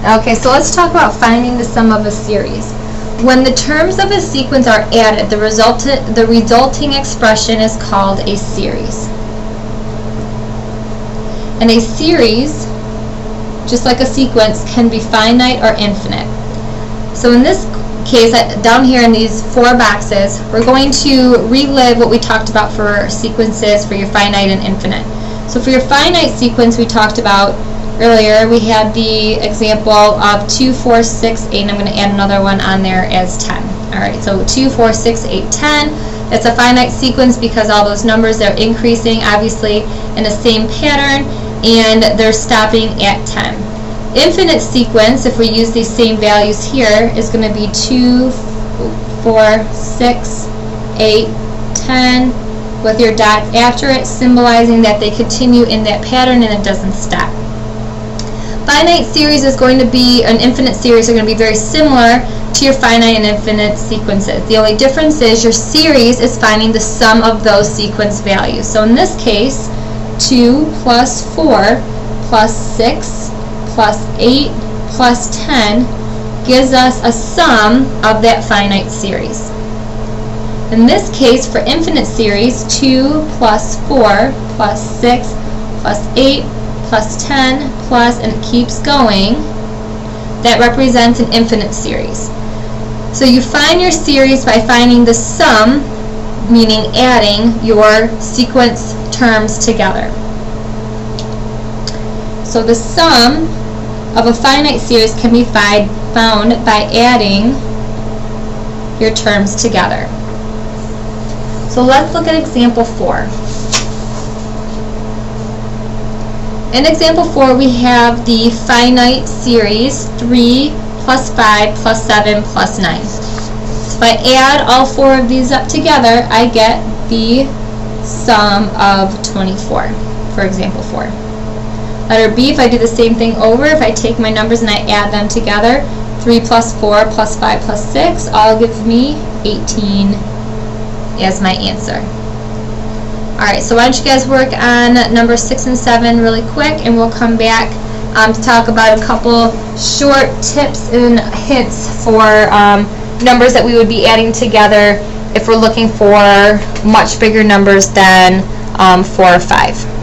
Okay, so let's talk about finding the sum of a series. When the terms of a sequence are added, the resulting expression is called a series. And a series, just like a sequence, can be finite or infinite. So in this case, down here in these 4 boxes, we're going to relive what we talked about for sequences for your finite and infinite. So for your finite sequence, we talked about earlier, we had the example of 2, 4, 6, 8, and I'm going to add another one on there as 10. Alright, so 2, 4, 6, 8, 10. It's a finite sequence because all those numbers, they're increasing, obviously, in the same pattern, and they're stopping at 10. Infinite sequence, if we use these same values here, is going to be 2, 4, 6, 8, 10, with your dots after it, symbolizing that they continue in that pattern and it doesn't stop. Finite series is going to be, an infinite series are going to be very similar to your finite and infinite sequences. The only difference is your series is finding the sum of those sequence values. So in this case, 2 plus 4 plus 6 plus 8 plus 10 gives us a sum of that finite series. In this case, for infinite series, 2 plus 4 plus 6 plus 8 plus 10 plus, and it keeps going, that represents an infinite series. So you find your series by finding the sum, meaning adding your sequence terms together. So the sum of a finite series can be found by adding your terms together. So let's look at example 4. In example 4, we have the finite series 3 plus 5 plus 7 plus 9. So if I add all 4 of these up together, I get the sum of 24 for example 4. Letter B, if I do the same thing over, if I take my numbers and I add them together, 3 plus 4 plus 5 plus 6 all gives me 18 as my answer. Alright, so why don't you guys work on number 6 and 7 really quick, and we'll come back to talk about a couple short tips and hints for numbers that we would be adding together if we're looking for much bigger numbers than 4 or 5.